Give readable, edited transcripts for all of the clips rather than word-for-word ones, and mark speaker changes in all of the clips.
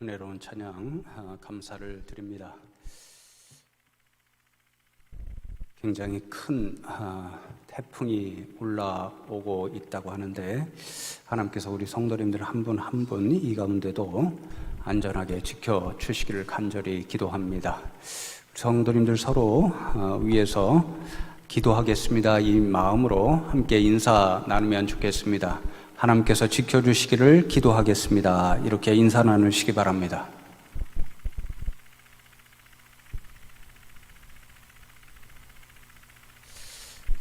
Speaker 1: 은혜로운 찬양 감사를 드립니다. 굉장히 큰 태풍이 올라오고 있다고 하는데 하나님께서 우리 성도님들 한 분 한 분 이 가운데도 안전하게 지켜주시기를 간절히 기도합니다. 성도님들 서로 위해서 기도하겠습니다. 이 마음으로 함께 인사 나누면 좋겠습니다. 하나님께서 지켜주시기를 기도하겠습니다. 이렇게 인사 나누시기 바랍니다.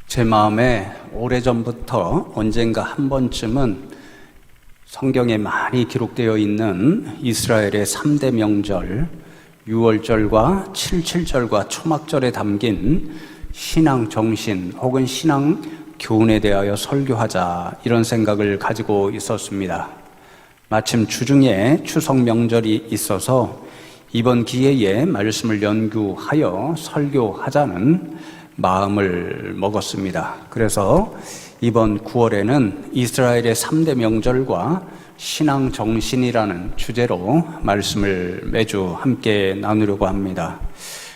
Speaker 1: 제 마음에 오래전부터 언젠가 한 번쯤은 성경에 많이 기록되어 있는 이스라엘의 3대 명절, 유월절과 77절과 초막절에 담긴 신앙 정신 혹은 신앙 교훈에 대하여 설교하자 이런 생각을 가지고 있었습니다. 마침 주중에 추석 명절이 있어서 이번 기회에 말씀을 연구하여 설교하자는 마음을 먹었습니다. 그래서 이번 9월에는 이스라엘의 3대 명절과 신앙 정신이라는 주제로 말씀을 매주 함께 나누려고 합니다.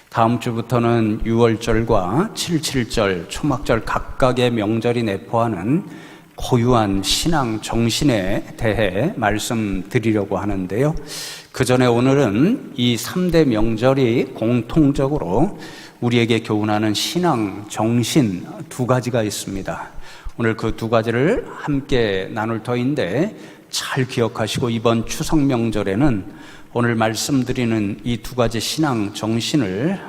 Speaker 1: 다음 주부터는 6월절과 77절, 초막절 각각의 명절이 내포하는 고유한 신앙 정신에 대해 말씀드리려고 하는데요. 그 전에 오늘은 이 3대 명절이 공통적으로 우리에게 교훈하는 신앙 정신 두 가지가 있습니다. 오늘 그 두 가지를 함께 나눌 터인데 잘 기억하시고 이번 추석 명절에는 오늘 말씀드리는 이 두 가지 신앙 정신을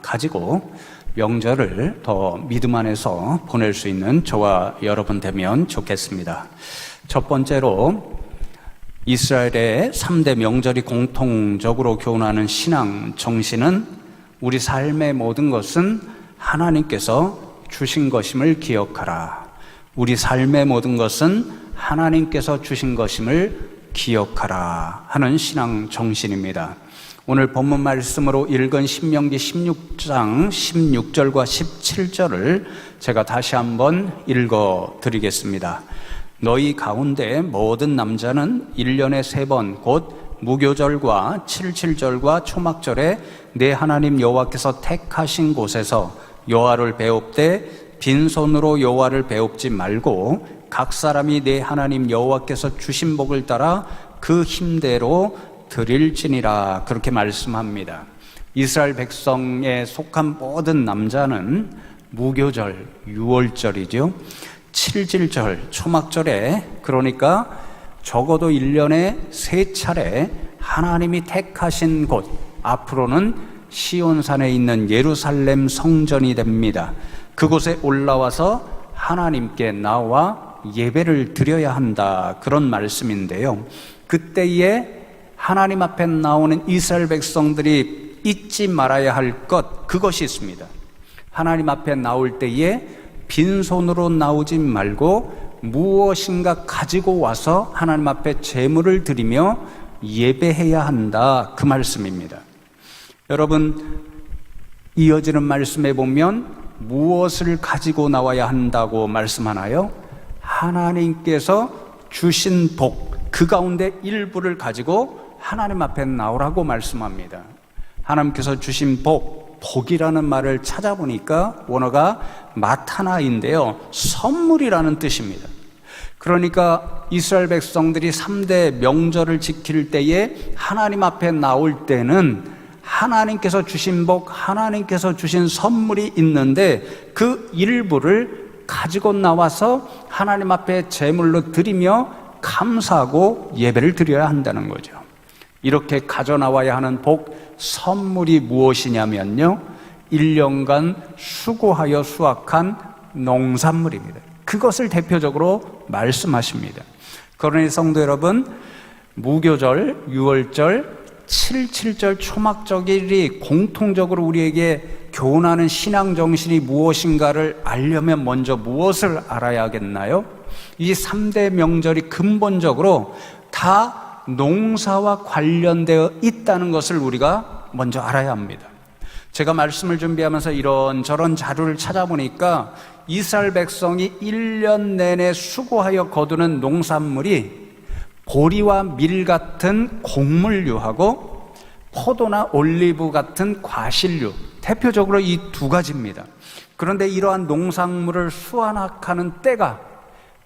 Speaker 1: 가지고 명절을 더 믿음 안에서 보낼 수 있는 저와 여러분 되면 좋겠습니다. 첫 번째로 이스라엘의 3대 명절이 공통적으로 교훈하는 신앙 정신은 우리 삶의 모든 것은 하나님께서 주신 것임을 기억하라. 우리 삶의 모든 것은 하나님께서 주신 것임을 기억하라 하는 신앙 정신입니다. 오늘 본문 말씀으로 읽은 신명기 16장 16절과 17절을 제가 다시 한번 읽어 드리겠습니다. 너희 가운데 모든 남자는 1년에 3번 곧 무교절과 77절과 초막절에 내 하나님 여호와께서 택하신 곳에서 여호와를 배웁되 빈손으로 여호와를 배웁지 말고 각 사람이 내 하나님 여호와께서 주신 복을 따라 그 힘대로 드릴지니라 그렇게 말씀합니다. 이스라엘 백성에 속한 모든 남자는 무교절, 유월절이죠. 77절, 초막절에 그러니까 적어도 1년에 3차례 하나님이 택하신 곳, 앞으로는 시온산에 있는 예루살렘 성전이 됩니다. 그곳에 올라와서 하나님께 나와 예배를 드려야 한다 그런 말씀인데요. 그때에 하나님 앞에 나오는 이스라엘 백성들이 잊지 말아야 할 것 그것이 있습니다. 하나님 앞에 나올 때에 빈손으로 나오지 말고 무엇인가 가지고 와서 하나님 앞에 제물을 드리며 예배해야 한다 그 말씀입니다. 여러분 이어지는 말씀에 보면 무엇을 가지고 나와야 한다고 말씀하나요? 하나님께서 주신 복, 그 가운데 일부를 가지고 하나님 앞에 나오라고 말씀합니다. 하나님께서 주신 복, 복이라는 말을 찾아보니까 원어가 마타나인데요. 선물이라는 뜻입니다. 그러니까 이스라엘 백성들이 3대 명절을 지킬 때에 하나님 앞에 나올 때는 하나님께서 주신 복, 하나님께서 주신 선물이 있는데 그 일부를 가지고 나와서 하나님 앞에 제물로 드리며 감사하고 예배를 드려야 한다는 거죠. 이렇게 가져나와야 하는 복, 선물이 무엇이냐면요 1년간 수고하여 수확한 농산물입니다. 그것을 대표적으로 말씀하십니다. 그러니 성도 여러분, 무교절, 유월절, 77절 초막절이 공통적으로 우리에게 교훈하는 신앙 정신이 무엇인가를 알려면 먼저 무엇을 알아야겠나요? 이 3대 명절이 근본적으로 다 농사와 관련되어 있다는 것을 우리가 먼저 알아야 합니다. 제가 말씀을 준비하면서 이런저런 자료를 찾아보니까 이스라엘 백성이 1년 내내 수고하여 거두는 농산물이 보리와 밀 같은 곡물류하고 포도나 올리브 같은 과실류, 대표적으로 이 두 가지입니다. 그런데 이러한 농산물을 수확하는 때가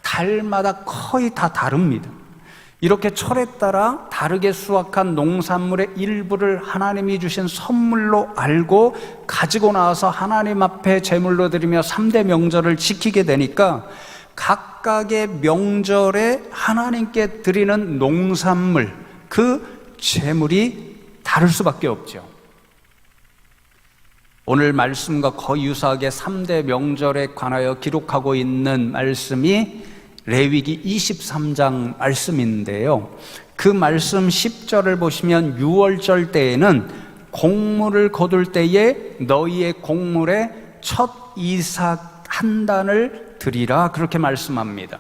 Speaker 1: 달마다 거의 다 다릅니다. 이렇게 철에 따라 다르게 수확한 농산물의 일부를 하나님이 주신 선물로 알고 가지고 나와서 하나님 앞에 제물로 드리며 3대 명절을 지키게 되니까 각각의 명절에 하나님께 드리는 농산물, 그 제물이 다를 수밖에 없죠. 오늘 말씀과 거의 유사하게 3대 명절에 관하여 기록하고 있는 말씀이 레위기 23장 말씀인데요, 그 말씀 10절을 보시면 유월절 때에는 곡물을 거둘 때에 너희의 곡물에 첫 이삭 한 단을 드리라, 그렇게 말씀합니다.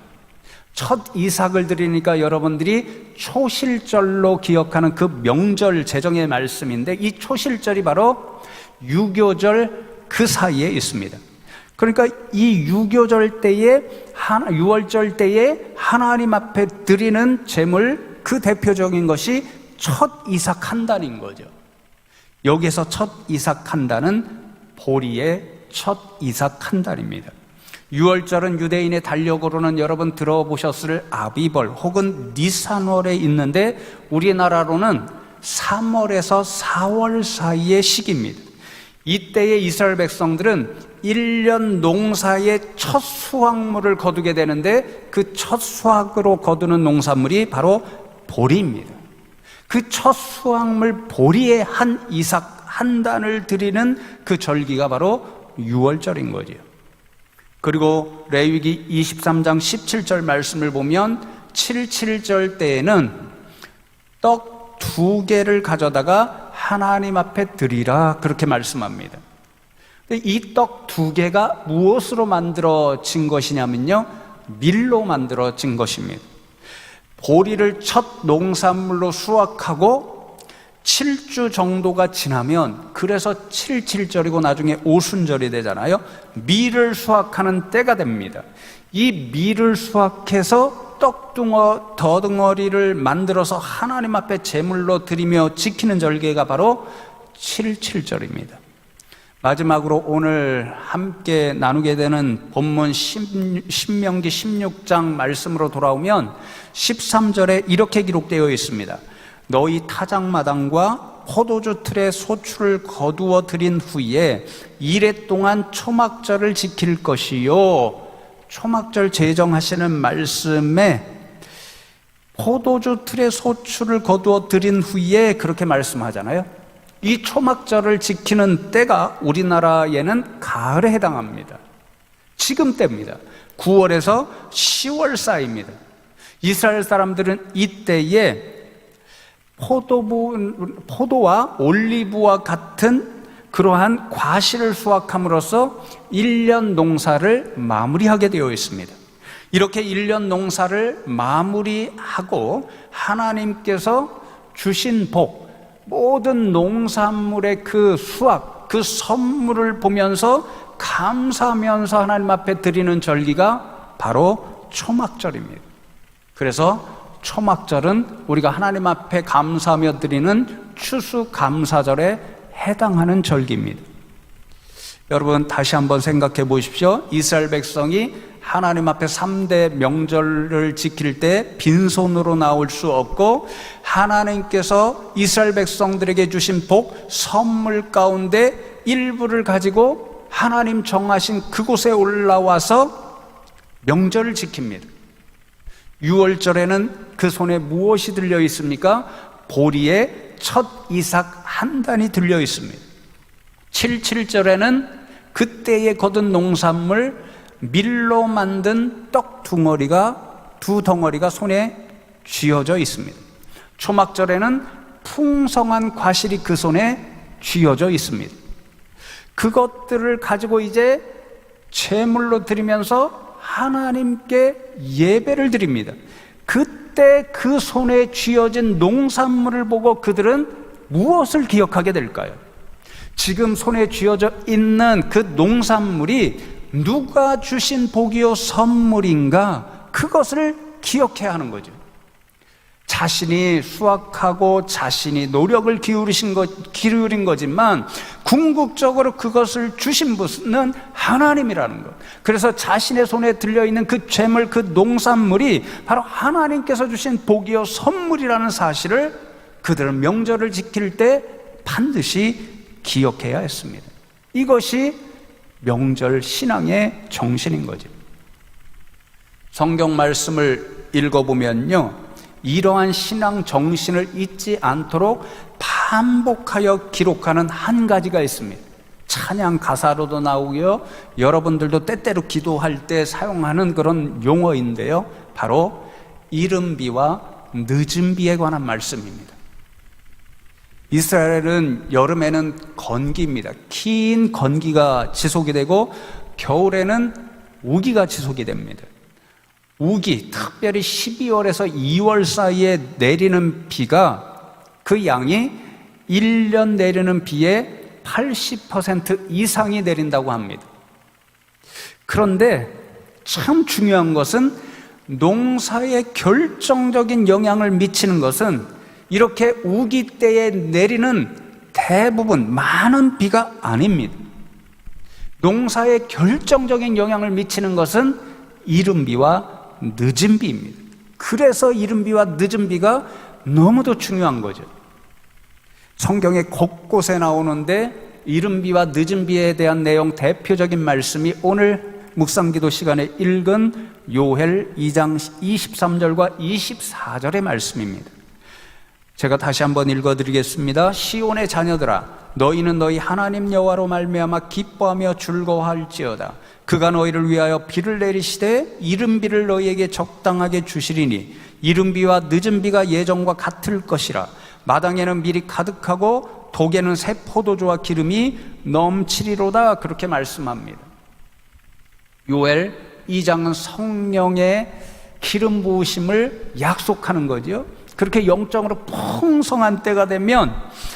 Speaker 1: 첫 이삭을 드리니까 여러분들이 초실절로 기억하는 그 명절 제정의 말씀인데, 이 초실절이 바로 유교절 그 사이에 있습니다. 그러니까 이 유교절 때에, 유월절 때에 하나님 앞에 드리는 제물, 그 대표적인 것이 첫 이삭 한 단인 거죠. 여기에서 첫 이삭 한 단은 보리의 첫 이삭 한 단입니다. 유월절은 유대인의 달력으로는 여러분 들어보셨을 아비벌 혹은 니산월에 있는데, 우리나라로는 3월에서 4월 사이의 시기입니다. 이때의 이스라엘 백성들은 1년 농사의 첫 수확물을 거두게 되는데, 그 첫 수확으로 거두는 농산물이 바로 보리입니다. 그 첫 수확물 보리의 한 이삭 한 단을 드리는 그 절기가 바로 유월절인 거죠. 그리고 레위기 23장 17절 말씀을 보면 77절 때에는 떡 2개를 가져다가 하나님 앞에 드리라, 그렇게 말씀합니다. 이 떡 2개가 무엇으로 만들어진 것이냐면요, 밀로 만들어진 것입니다. 보리를 첫 농산물로 수확하고 7주 정도가 지나면, 그래서 77절이고 나중에 오순절이 되잖아요. 밀을 수확하는 때가 됩니다. 이 밀을 수확해서 떡덩어리를 만들어서 하나님 앞에 제물로 드리며 지키는 절기가 바로 77절입니다. 마지막으로 오늘 함께 나누게 되는 본문 신명기 16장 말씀으로 돌아오면 13절에 이렇게 기록되어 있습니다. 너희 타작마당과 포도주 틀에 소출을 거두어 드린 후에 이레 동안 초막절을 지킬 것이요. 초막절 제정하시는 말씀에 포도주 틀에 소출을 거두어 드린 후에 그렇게 말씀하잖아요. 이 초막절을 지키는 때가 우리나라에는 가을에 해당합니다. 지금 때입니다. 9월에서 10월 사이입니다. 이스라엘 사람들은 이때에 포도와 올리브와 같은 그러한 과실을 수확함으로써 1년 농사를 마무리하게 되어 있습니다. 이렇게 1년 농사를 마무리하고 하나님께서 주신 복, 모든 농산물의 그 수확, 그 선물을 보면서 감사하면서 하나님 앞에 드리는 절기가 바로 초막절입니다. 그래서 초막절은 우리가 하나님 앞에 감사하며 드리는 추수감사절에 해당하는 절기입니다. 여러분, 다시 한번 생각해 보십시오. 이스라엘 백성이 하나님 앞에 3대 명절을 지킬 때 빈손으로 나올 수 없고, 하나님께서 이스라엘 백성들에게 주신 복, 선물 가운데 일부를 가지고 하나님 정하신 그곳에 올라와서 명절을 지킵니다. 유월절에는 그 손에 무엇이 들려 있습니까? 보리의 첫 이삭 한 단이 들려 있습니다. 77절에는 그때에 거둔 농산물 밀로 만든 떡 두 덩어리가 손에 쥐어져 있습니다. 초막절에는 풍성한 과실이 그 손에 쥐어져 있습니다. 그것들을 가지고 이제 제물로 드리면서 하나님께 예배를 드립니다. 그때 그 손에 쥐어진 농산물을 보고 그들은 무엇을 기억하게 될까요? 지금 손에 쥐어져 있는 그 농산물이 누가 주신 복이요 선물인가, 그것을 기억해야 하는 거죠. 자신이 수확하고 자신이 노력을 기울인 거지만 궁극적으로 그것을 주신 분은 하나님이라는 것. 그래서 자신의 손에 들려있는 그 재물, 그 농산물이 바로 하나님께서 주신 복이요 선물이라는 사실을 그들은 명절을 지킬 때 반드시 기억해야 했습니다. 이것이 명절 신앙의 정신인 거죠. 성경 말씀을 읽어보면요, 이러한 신앙 정신을 잊지 않도록 반복하여 기록하는 한 가지가 있습니다. 찬양 가사로도 나오고요, 여러분들도 때때로 기도할 때 사용하는 그런 용어인데요, 바로 이른비와 늦은비에 관한 말씀입니다. 이스라엘은 여름에는 건기입니다. 긴 건기가 지속이 되고 겨울에는 우기가 지속이 됩니다. 우기, 특별히 12월에서 2월 사이에 내리는 비가 그 양이 1년 내리는 비의 80% 이상이 내린다고 합니다. 그런데 참 중요한 것은 농사에 결정적인 영향을 미치는 것은 이렇게 우기 때에 내리는 대부분 많은 비가 아닙니다. 농사에 결정적인 영향을 미치는 것은 이른 비와 늦은 비입니다. 그래서 이른 비와 늦은 비가 너무도 중요한 거죠. 성경에 곳곳에 나오는데 이른 비와 늦은 비에 대한 내용 대표적인 말씀이 오늘 묵상기도 시간에 읽은 요엘 2장 23절과 24절의 말씀입니다. 제가 다시 한번 읽어드리겠습니다. 시온의 자녀들아, 너희는 너희 하나님 여호와로 말미암아 기뻐하며 즐거워할지어다. 그가 너희를 위하여 비를 내리시되 이른 비를 너희에게 적당하게 주시리니 이른 비와 늦은 비가 예전과 같을 것이라. 마당에는 밀이 가득하고 독에는 새 포도주와 기름이 넘치리로다. 그렇게 말씀합니다. 요엘 2장은 성령의 기름 부으심을 약속하는 거죠. 그렇게 영적으로 풍성한 때가 되면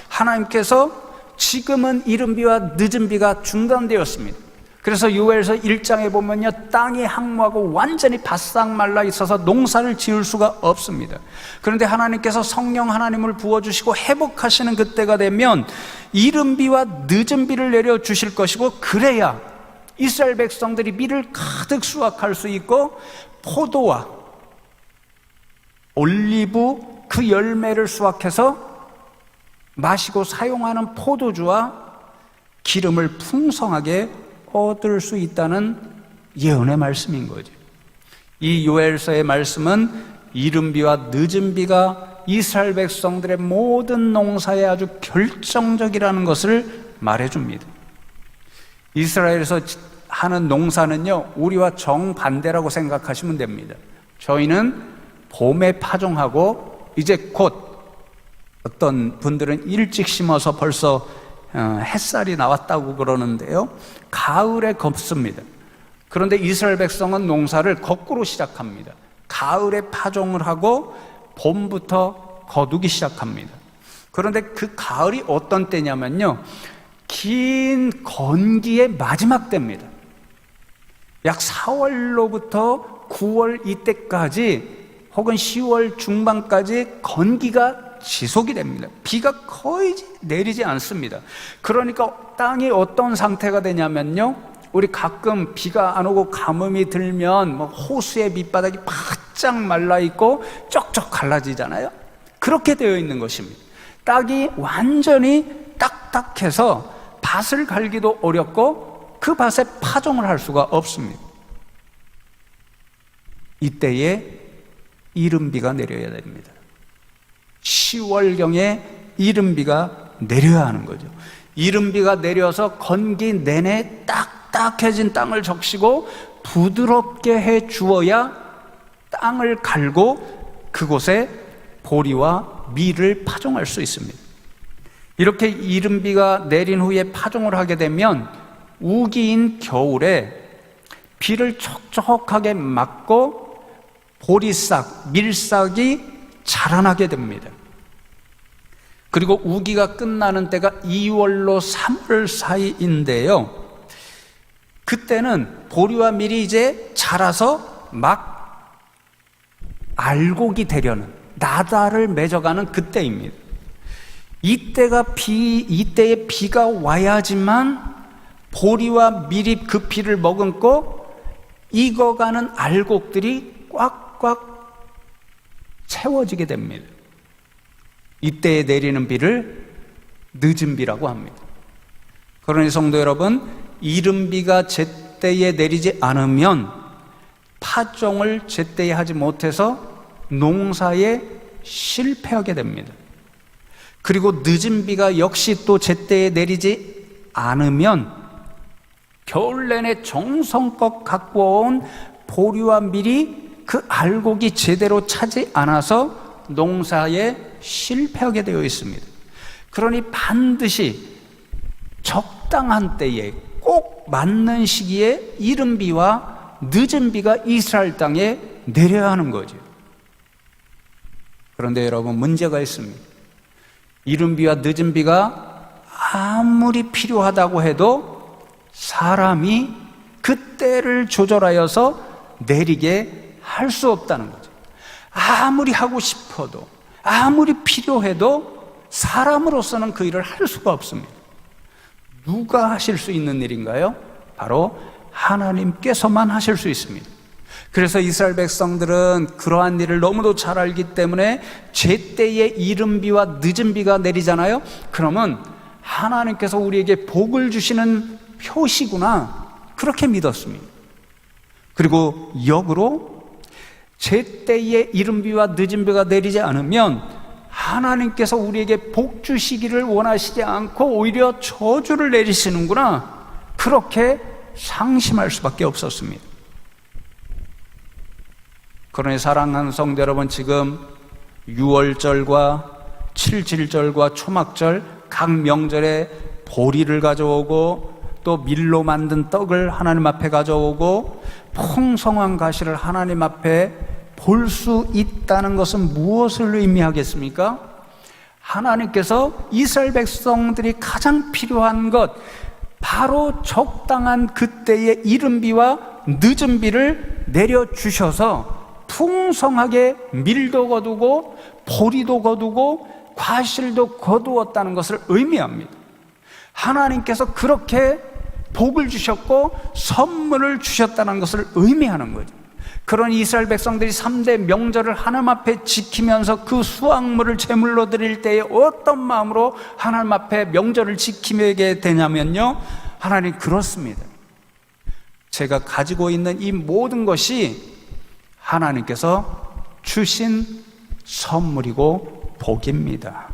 Speaker 1: 하나님께서 지금은 이른 비와 늦은 비가 중단되었습니다. 그래서 요엘서 1장에 보면요, 땅이 항무하고 완전히 바싹 말라 있어서 농사를 지을 수가 없습니다. 그런데 하나님께서 성령 하나님을 부어주시고 회복하시는 그때가 되면 이른 비와 늦은 비를 내려주실 것이고, 그래야 이스라엘 백성들이 밀을 가득 수확할 수 있고 포도와 올리브 그 열매를 수확해서 마시고 사용하는 포도주와 기름을 풍성하게 얻을 수 있다는 예언의 말씀인 거죠. 이 요엘서의 말씀은 이른 비와 늦은 비가 이스라엘 백성들의 모든 농사에 아주 결정적이라는 것을 말해줍니다. 이스라엘에서 하는 농사는요, 우리와 정반대라고 생각하시면 됩니다. 저희는 봄에 파종하고 이제 곧 어떤 분들은 일찍 심어서 벌써 햇살이 나왔다고 그러는데요, 가을에 걷습니다. 그런데 이스라엘 백성은 농사를 거꾸로 시작합니다. 가을에 파종을 하고 봄부터 거두기 시작합니다. 그런데 그 가을이 어떤 때냐면요, 긴 건기의 마지막 때입니다. 약 4월로부터 9월 이때까지 혹은 10월 중반까지 건기가 지속이 됩니다. 비가 거의 내리지 않습니다. 그러니까 땅이 어떤 상태가 되냐면요, 우리 가끔 비가 안 오고 가뭄이 들면 호수의 밑바닥이 바짝 말라있고 쩍쩍 갈라지잖아요. 그렇게 되어 있는 것입니다. 땅이 완전히 딱딱해서 밭을 갈기도 어렵고 그 밭에 파종을 할 수가 없습니다. 이때에 이른 비가 내려야 됩니다. 10월경에 이른 비가 내려야 하는 거죠. 이른 비가 내려서 건기 내내 딱딱해진 땅을 적시고 부드럽게 해 주어야 땅을 갈고 그곳에 보리와 밀을 파종할 수 있습니다. 이렇게 이른 비가 내린 후에 파종을 하게 되면 우기인 겨울에 비를 촉촉하게 맞고 보리싹, 밀싹이 자라나게 됩니다. 그리고 우기가 끝나는 때가 2월로 3월 사이인데요, 그때는 보리와 밀이 이제 자라서 막 알곡이 되려는, 나달을 맺어가는 그때입니다. 이때에 비가 와야지만 보리와 미립 그 피를 머금고 익어가는 알곡들이 꽉꽉 채워지게 됩니다. 이때에 내리는 비를 늦은 비라고 합니다. 그러니 성도 여러분, 이른 비가 제때에 내리지 않으면 파종을 제때에 하지 못해서 농사에 실패하게 됩니다. 그리고 늦은 비가 역시 또 제때에 내리지 않으면 겨울 내내 정성껏 갖고 온 보리와 밀이 그 알곡이 제대로 차지 않아서 농사에 실패하게 되어 있습니다. 그러니 반드시 적당한 때에 꼭 맞는 시기에 이른 비와 늦은 비가 이스라엘 땅에 내려야 하는 거죠. 그런데 여러분, 문제가 있습니다. 이른 비와 늦은 비가 아무리 필요하다고 해도 사람이 그 때를 조절하여서 내리게 할 수 없다는 거죠. 아무리 하고 싶어도, 아무리 필요해도 사람으로서는 그 일을 할 수가 없습니다. 누가 하실 수 있는 일인가요? 바로 하나님께서만 하실 수 있습니다. 그래서 이스라엘 백성들은 그러한 일을 너무도 잘 알기 때문에 제때에 이른 비와 늦은 비가 내리잖아요. 그러면 하나님께서 우리에게 복을 주시는 표시구나, 그렇게 믿었습니다. 그리고 역으로 제때에 이른 비와 늦은 비가 내리지 않으면 하나님께서 우리에게 복 주시기를 원하시지 않고 오히려 저주를 내리시는구나, 그렇게 상심할 수밖에 없었습니다. 그러니 사랑하는 성도 여러분, 지금 6월절과 7.7절과 초막절 각 명절에 보리를 가져오고 또 밀로 만든 떡을 하나님 앞에 가져오고 풍성한 가시를 하나님 앞에 볼 수 있다는 것은 무엇을 의미하겠습니까? 하나님께서 이스라엘 백성들이 가장 필요한 것, 바로 적당한 그때의 이른 비와 늦은 비를 내려주셔서 풍성하게 밀도 거두고 보리도 거두고 과실도 거두었다는 것을 의미합니다. 하나님께서 그렇게 복을 주셨고 선물을 주셨다는 것을 의미하는 거죠. 그러니 이스라엘 백성들이 3대 명절을 하나님 앞에 지키면서 그 수확물을 제물로 드릴 때에 어떤 마음으로 하나님 앞에 명절을 지키게 되냐면요, 하나님, 그렇습니다. 제가 가지고 있는 이 모든 것이 하나님께서 주신 선물이고 복입니다.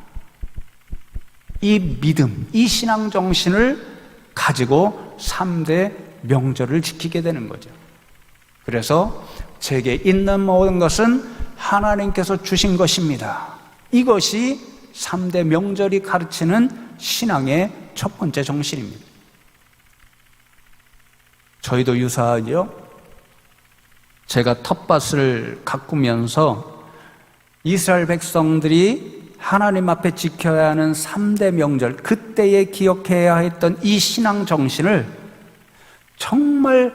Speaker 1: 이 믿음, 이 신앙 정신을 가지고 3대 명절을 지키게 되는 거죠. 그래서 제게 있는 모든 것은 하나님께서 주신 것입니다. 이것이 3대 명절이 가르치는 신앙의 첫 번째 정신입니다. 저희도 유사하죠. 제가 텃밭을 가꾸면서 이스라엘 백성들이 하나님 앞에 지켜야 하는 3대 명절, 그때에 기억해야 했던 이 신앙 정신을 정말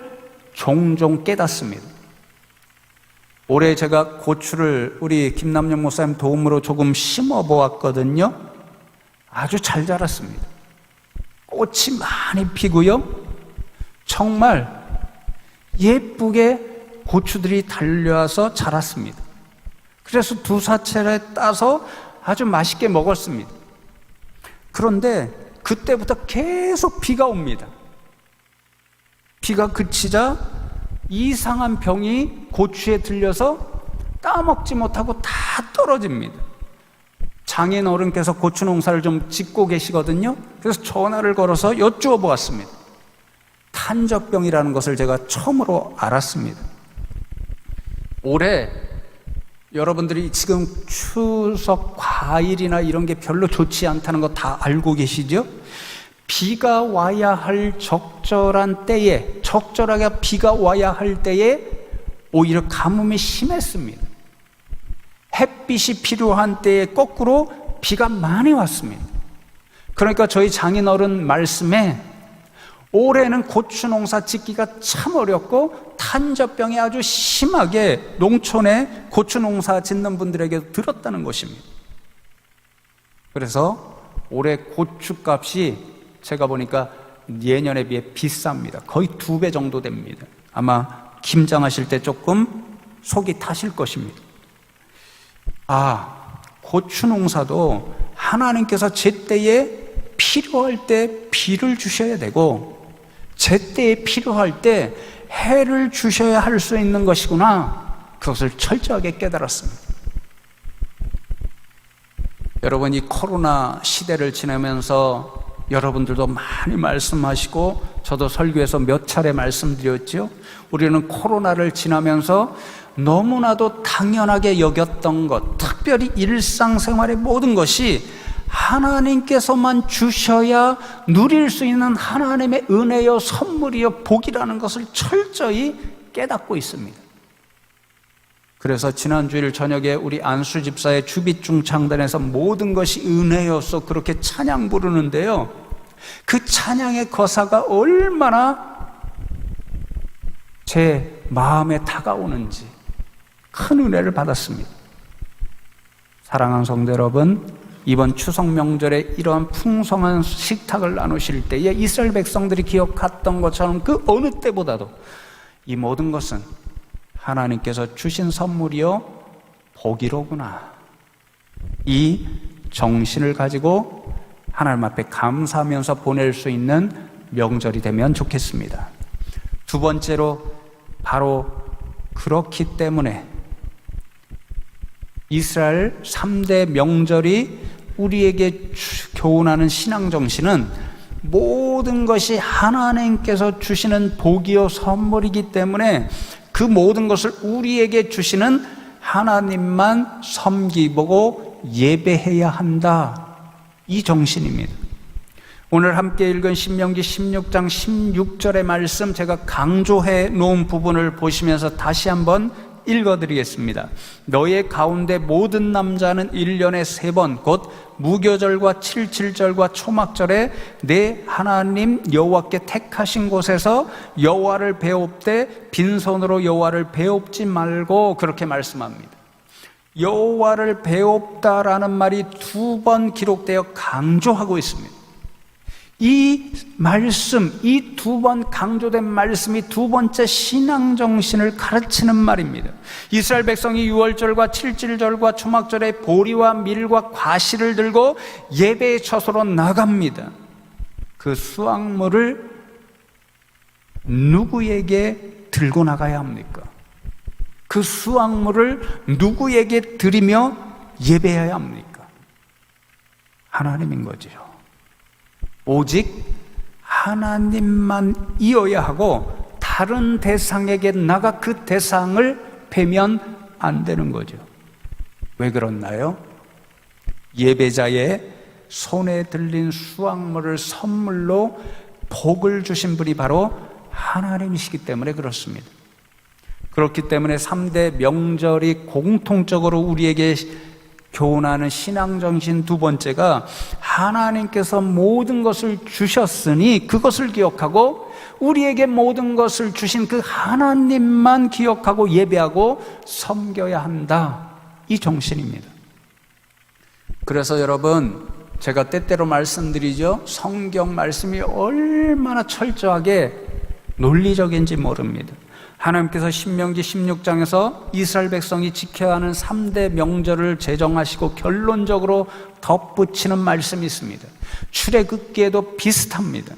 Speaker 1: 종종 깨닫습니다. 올해 제가 고추를 우리 김남영 목사님 도움으로 조금 심어 보았거든요. 아주 잘 자랐습니다. 꽃이 많이 피고요, 정말 예쁘게 고추들이 달려와서 자랐습니다. 그래서 두 사채를 따서 아주 맛있게 먹었습니다. 그런데 그때부터 계속 비가 옵니다. 비가 그치자 이상한 병이 고추에 들려서 따먹지 못하고 다 떨어집니다. 장인 어른께서 고추 농사를 좀 짓고 계시거든요. 그래서 전화를 걸어서 여쭈어 보았습니다. 탄저병이라는 것을 제가 처음으로 알았습니다. 올해 여러분들이 지금 추석 과일이나 이런 게 별로 좋지 않다는 거 다 알고 계시죠? 비가 와야 할 적절한 때에, 적절하게 비가 와야 할 때에 오히려 가뭄이 심했습니다. 햇빛이 필요한 때에 거꾸로 비가 많이 왔습니다. 그러니까 저희 장인어른 말씀에 올해는 고추 농사 짓기가 참 어렵고 산저병이 아주 심하게 농촌에 고추 농사 짓는 분들에게 들었다는 것입니다. 그래서 올해 고추값이 제가 보니까 예년에 비해 비쌉니다. 거의 2배 정도 됩니다. 아마 김장하실 때 조금 속이 타실 것입니다. 고추 농사도 하나님께서 제때에 필요할 때 비를 주셔야 되고 제때에 필요할 때 해를 주셔야 할 수 있는 것이구나, 그것을 철저하게 깨달았습니다. 여러분, 이 코로나 시대를 지나면서 여러분들도 많이 말씀하시고 저도 설교에서 몇 차례 말씀드렸죠. 우리는 코로나를 지나면서 너무나도 당연하게 여겼던 것, 특별히 일상생활의 모든 것이 하나님께서만 주셔야 누릴 수 있는 하나님의 은혜여 선물이여 복이라는 것을 철저히 깨닫고 있습니다. 그래서 지난 주일 저녁에 우리 안수 집사의 주빛중 창단에서 모든 것이 은혜여서 그렇게 찬양 부르는데요, 그 찬양의 거사가 얼마나 제 마음에 다가오는지 큰 은혜를 받았습니다. 사랑하는 성도 여러분, 이번 추석 명절에 이러한 풍성한 식탁을 나누실 때에 이스라엘 백성들이 기억했던 것처럼 그 어느 때보다도 이 모든 것은 하나님께서 주신 선물이요 복이로구나, 이 정신을 가지고 하나님 앞에 감사하면서 보낼 수 있는 명절이 되면 좋겠습니다. 두 번째로, 바로 그렇기 때문에 이스라엘 3대 명절이 우리에게 교훈하는 신앙정신은 모든 것이 하나님께서 주시는 복이요 선물이기 때문에 그 모든 것을 우리에게 주시는 하나님만 섬기고 예배해야 한다, 이 정신입니다. 오늘 함께 읽은 신명기 16장 16절의 말씀, 제가 강조해 놓은 부분을 보시면서 다시 한번 읽어드리겠습니다. 너의 가운데 모든 남자는 1년에 3번 곧 무교절과 칠칠절과 초막절에 내 하나님 여호와께 택하신 곳에서 여호와를 배웁되 빈손으로 여호와를 배웁지 말고, 그렇게 말씀합니다. 여호와를 배웁다라는 말이 2번 기록되어 강조하고 있습니다. 이 말씀, 이 2번 강조된 말씀이 두 번째 신앙정신을 가르치는 말입니다. 이스라엘 백성이 유월절과 칠칠절과 초막절에 보리와 밀과 과실을 들고 예배의 처소로 나갑니다. 그 수확물을 누구에게 들고 나가야 합니까? 그 수확물을 누구에게 드리며 예배해야 합니까? 하나님인 거죠. 오직 하나님만 이어야 하고 다른 대상에게 나가 그 대상을 베면 안 되는 거죠. 왜 그렇나요? 예배자의 손에 들린 수확물을 선물로 복을 주신 분이 바로 하나님이시기 때문에 그렇습니다. 그렇기 때문에 3대 명절이 공통적으로 우리에게 교훈하는 신앙정신 두 번째가, 하나님께서 모든 것을 주셨으니 그것을 기억하고 우리에게 모든 것을 주신 그 하나님만 기억하고 예배하고 섬겨야 한다, 이 정신입니다. 그래서 여러분, 제가 때때로 말씀드리죠. 성경 말씀이 얼마나 철저하게 논리적인지 모릅니다. 하나님께서 신명기 16장에서 이스라엘 백성이 지켜야 하는 3대 명절을 제정하시고 결론적으로 덧붙이는 말씀이 있습니다. 출애굽기에도 비슷합니다.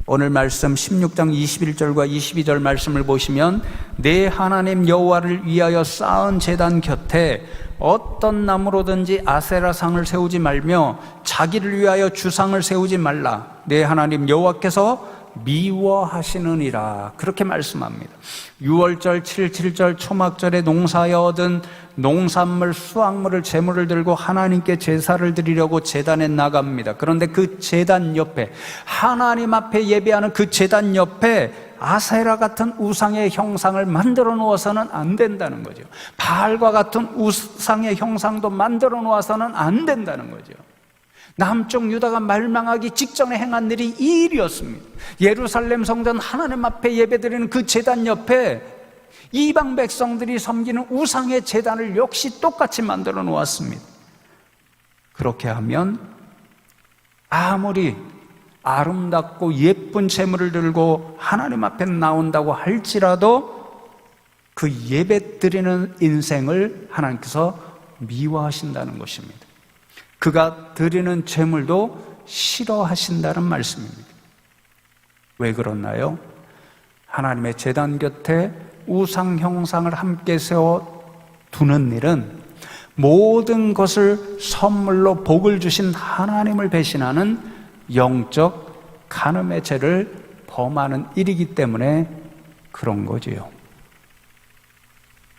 Speaker 1: 오늘 말씀 16장 21절과 22절 말씀을 보시면, 내 하나님 여호와를 위하여 쌓은 제단 곁에 어떤 나무로든지 아세라상을 세우지 말며 자기를 위하여 주상을 세우지 말라. 내 하나님 여호와께서 미워하시느니라, 그렇게 말씀합니다. 6월절, 7.7절, 초막절에 농사에 얻은 농산물, 수확물을 제물을 들고 하나님께 제사를 드리려고 제단에 나갑니다. 그런데 그 제단 옆에, 하나님 앞에 예배하는 그 제단 옆에 아세라 같은 우상의 형상을 만들어 놓아서는 안 된다는 거죠. 바알과 같은 우상의 형상도 만들어 놓아서는 안 된다는 거죠. 남쪽 유다가 멸망하기 직전에 행한 일이 이 일이었습니다. 예루살렘 성전 하나님 앞에 예배드리는 그 제단 옆에 이방 백성들이 섬기는 우상의 제단을 역시 똑같이 만들어 놓았습니다. 그렇게 하면 아무리 아름답고 예쁜 제물을 들고 하나님 앞에 나온다고 할지라도 그 예배 드리는 인생을 하나님께서 미워하신다는 것입니다. 그가 드리는 제물도 싫어하신다는 말씀입니다. 왜 그렇나요? 하나님의 제단 곁에 우상 형상을 함께 세워 두는 일은 모든 것을 선물로 복을 주신 하나님을 배신하는 영적 간음의 죄를 범하는 일이기 때문에 그런 거지요.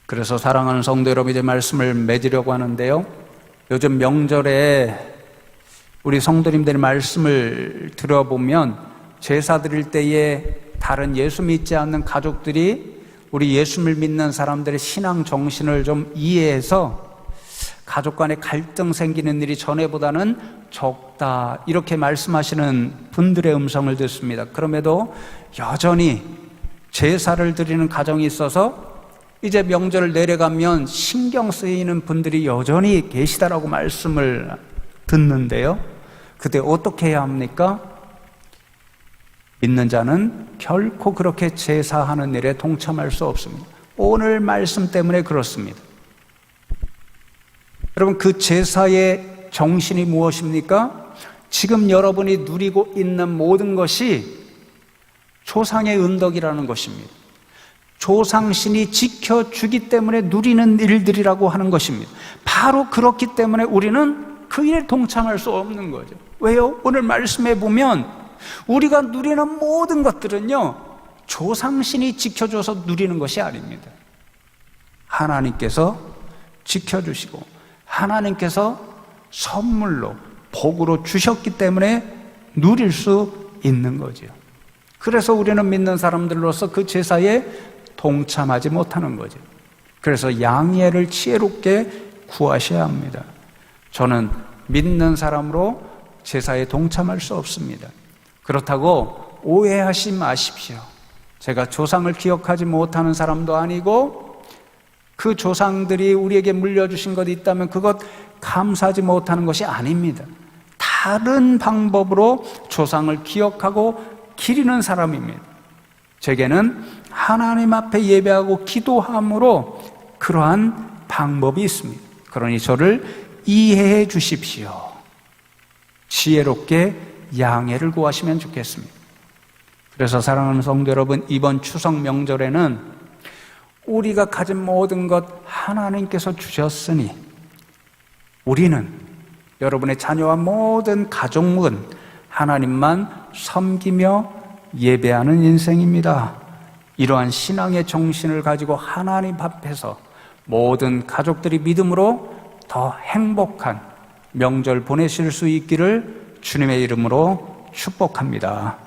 Speaker 1: 그래서 사랑하는 성도 여러분, 이제 말씀을 맺으려고 하는데요, 요즘 명절에 우리 성도님들의 말씀을 들어보면 제사 드릴 때에 다른 예수 믿지 않는 가족들이 우리 예수를 믿는 사람들의 신앙 정신을 좀 이해해서 가족 간에 갈등 생기는 일이 전에보다는 적다, 이렇게 말씀하시는 분들의 음성을 듣습니다. 그럼에도 여전히 제사를 드리는 가정이 있어서 이제 명절을 내려가면 신경 쓰이는 분들이 여전히 계시다라고 말씀을 듣는데요, 그때 어떻게 해야 합니까? 믿는 자는 결코 그렇게 제사하는 일에 동참할 수 없습니다. 오늘 말씀 때문에 그렇습니다. 여러분, 그 제사의 정신이 무엇입니까? 지금 여러분이 누리고 있는 모든 것이 조상의 은덕이라는 것입니다. 조상신이 지켜주기 때문에 누리는 일들이라고 하는 것입니다. 바로 그렇기 때문에 우리는 그 일에 동참할 수 없는 거죠. 왜요? 오늘 말씀해 보면 우리가 누리는 모든 것들은요, 조상신이 지켜줘서 누리는 것이 아닙니다. 하나님께서 지켜주시고 하나님께서 선물로 복으로 주셨기 때문에 누릴 수 있는 거죠. 그래서 우리는 믿는 사람들로서 그 제사에 동참하지 못하는 거죠. 그래서 양해를 지혜롭게 구하셔야 합니다. 저는 믿는 사람으로 제사에 동참할 수 없습니다. 그렇다고 오해하지 마십시오. 제가 조상을 기억하지 못하는 사람도 아니고 그 조상들이 우리에게 물려주신 것이 있다면 그것 감사하지 못하는 것이 아닙니다. 다른 방법으로 조상을 기억하고 기리는 사람입니다. 제게는 하나님 앞에 예배하고 기도함으로 그러한 방법이 있습니다. 그러니 저를 이해해 주십시오. 지혜롭게 양해를 구하시면 좋겠습니다. 그래서 사랑하는 성도 여러분, 이번 추석 명절에는 우리가 가진 모든 것 하나님께서 주셨으니 우리는, 여러분의 자녀와 모든 가족은 하나님만 섬기며 예배하는 인생입니다. 이러한 신앙의 정신을 가지고 하나님 앞에서 모든 가족들이 믿음으로 더 행복한 명절 보내실 수 있기를 주님의 이름으로 축복합니다.